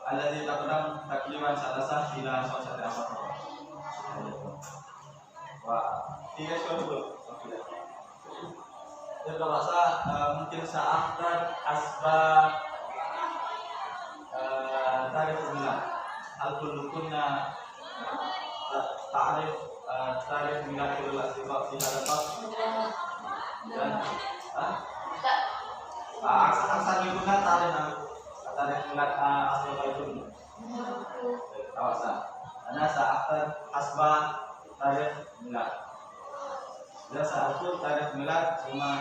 alladzi taqaddam takliman salasah ila sawsati amr. Wah, tiga dulu. Jadi bahasa mungkin saat asbab tarif bulan al-kullu kunna ta'rif tarif bulan itu asbab fi hadapat dan aksan guna tarif bulan asbab itu kawasan karena saat asbab tarif bulan dan saat itu tarif bulan cuma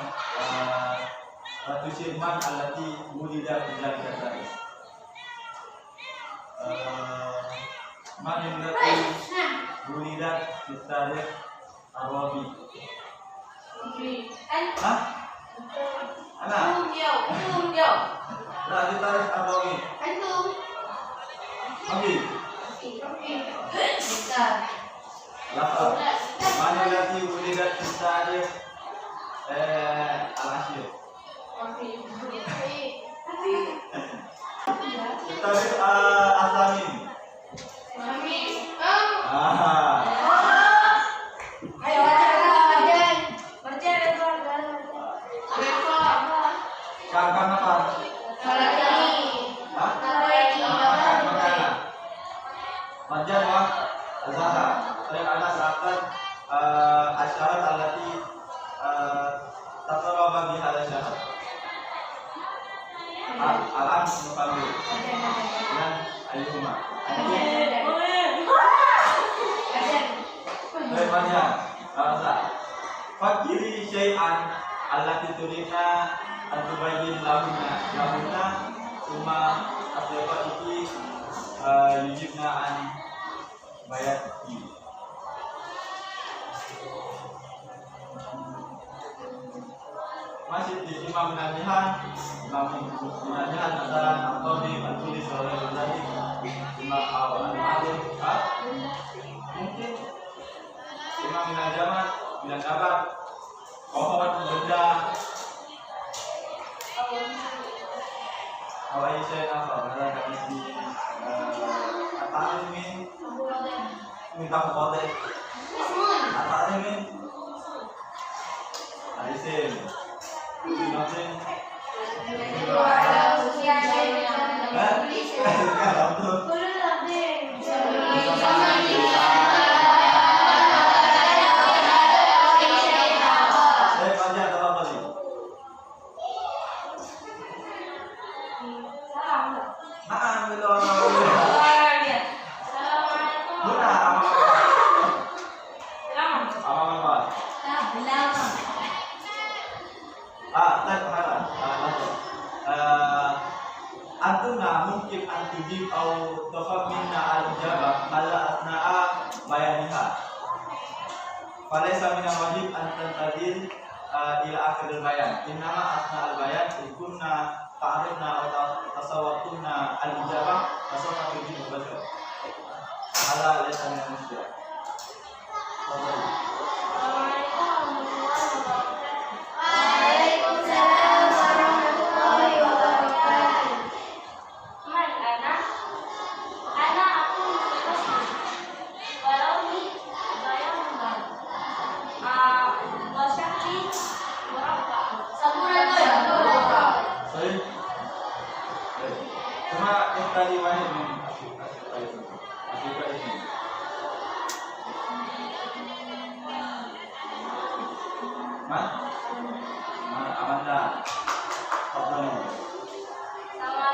tushirman alati wulida bijal tarif man yulati wulida bitarif arabi hah? Anak? Antum nah di tarif arabi antum Abi lapar man yulati wulida bitarif al-ashir tarif aslamin Kakak apa? Wajar wa azhar. Saya ada sahabat asyarat alati tataraba biha asyarat. Alam muqabil dan ayyuma. Berikutnya, bahasa. Fakiri syai'an allati turina antubayyin lahuna cuma asyarat iki yujibna an bayati. Masih di Imam Nabihan antara Al-Qadhi al-Tulis oleh Al-Ghazali Imam Al-Ma'arif mungkin Imam Najamat bilang kabar kohon benda awal saya apa berada di atas ini minta kode atas ini alisin nothing. Antuna mungkin antujib atau tafam minna al-ijabah ala asna'a bayaniha falaysa min wajib an tantadil ila akhir al-bayan innama asna al-bayan ikunna ta'rifna atau tasawwurna al-ijabah tasawwur tujib betul ala laysa min musyrik. Tadi wahid Amanda. Assalamualaikum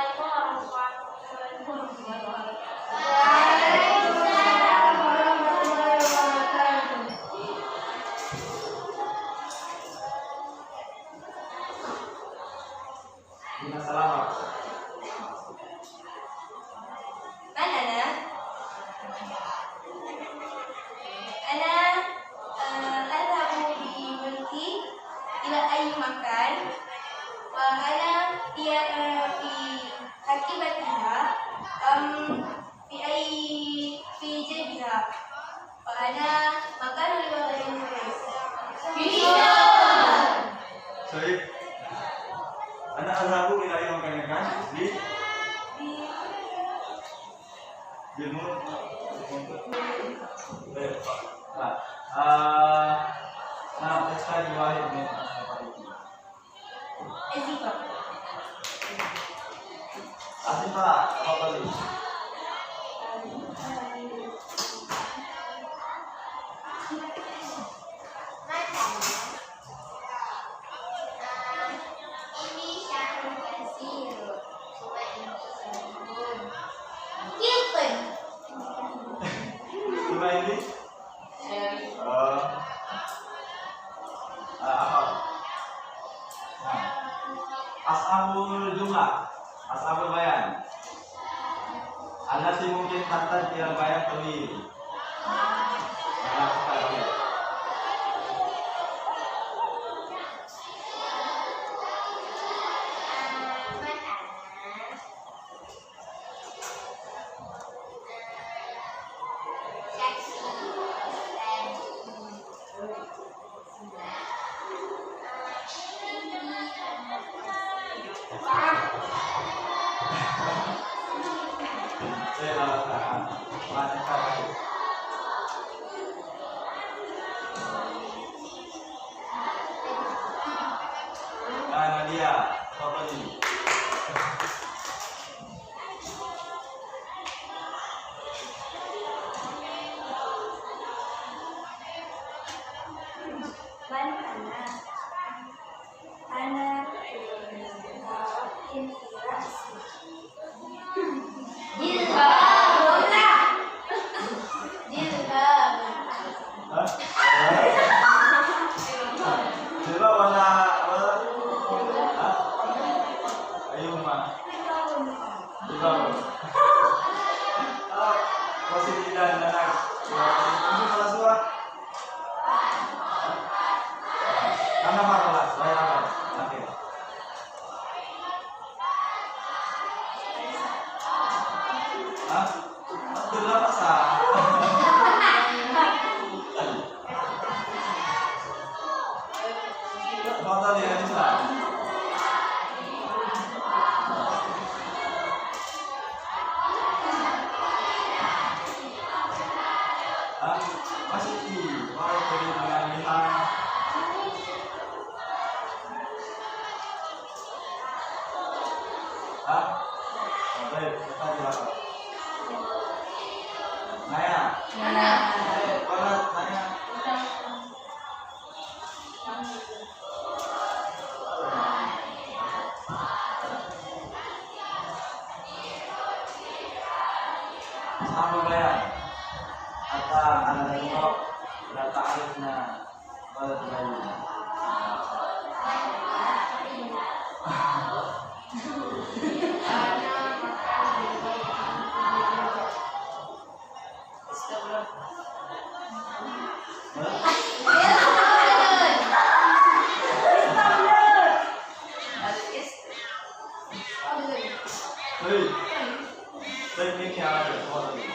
warahmatullahi wabarakatuh. Bilmun. Baik. Nah, testa di wahid min Ezifah. Asifa, apa tadi? Ini syahrul kasir. Cuma ini syahrul. Cuma ini? Apa? Nah, ashabul jumlah, ashabul bayan. Allati mungkin kata dia bayan tawil. Nah, kita lihat. Nah, dia apa ini? Coba warna ayo mah. Coba. Posisi dan anak. Ini salah suara. Mana masalah? Saya apa? Oke. Ah, betul apa sah? Kota dia ini salah. Masih di orang beri dengan bintang. Baik, kita jawab. Naya. Mana Naya? Sama bayar. Kata anak itu la ta'rifna balad lain. Hei, teknik yang ada semua tadi.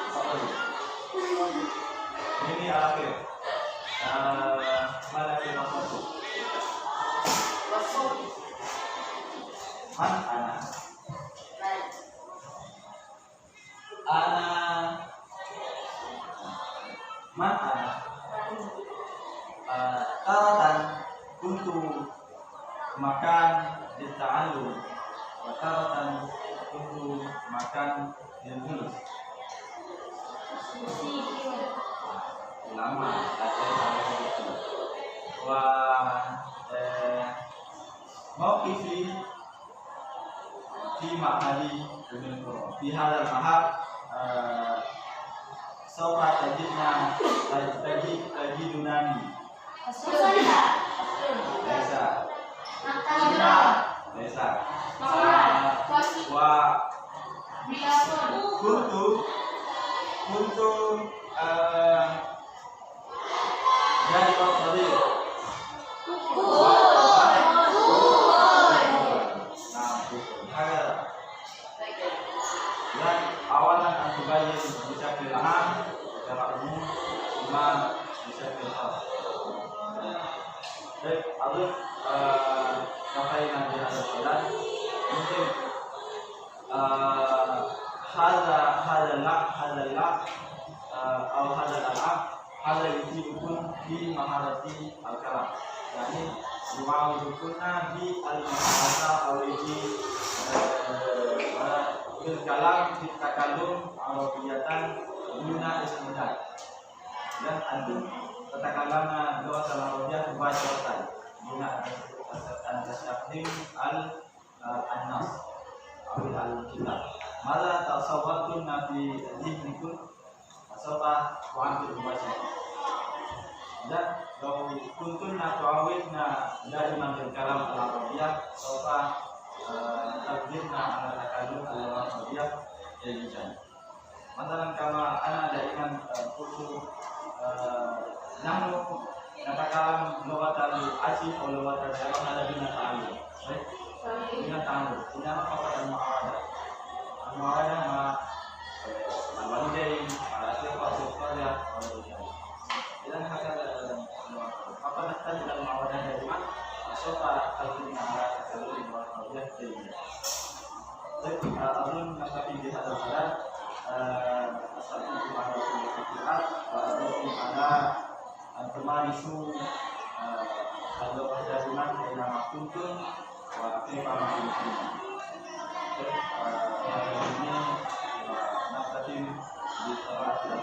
Apa ini? Ini akhir. Mana yang masuk? Man ana. Ana. Man ana. Taratan untuk makan di ta'allum. Taratan untuk makan di mulus. Lama mau isi di mahali di halal mahal sofa tajidna tadi dunani desa desa untuk jadi tadi dan awalan antubayin bisa kehilangan secara umum cuma bisa kehilangan. Baik, alif sampai nanti ada jalan mungkin هذا اللعب أو هذا الألعاب هذا يفيدكم في مهارة الكلام. يعني يعاونكنا بالمحادثة أو بالكلام في التكلم عربية دون استمداد. Dan antum tatakallamna lughatan arabiyyah mubasharatan duna an tastakdim al-nas aw al-kitab. Mala tasawwartunna fi dhihnikum asaba wa'antum mubasharatan. Dan law kuntunna tu'awidna daiman bil kalam al-arabiyyah sawfa taqdirna ala takallum al-arabiyyah jayyidan. Masalan kama ana daiman kuntu nahnu natakalam lughatan al-asli atau lughatan al-arab ada bina ta'alum. Baik. Bina ta'alum. Bina apa al-mu'awadah. Al-mu'awadah ma al-walidain, al-asliq al-asliqiyah, al-walidain. Idan hakada apa nahtaj al-mu'awadah dari mana? Sofa al-bina ala takalum al-arabiyah jayyidah. Baik, azun naktafi bi hadzal qadar. Assalamualaikum warahmatullahi wabarakatuh. Ada temarisu ada perjalanan dalam kuntum wa kaifa ma'rifun. Ini naktafi di salat dan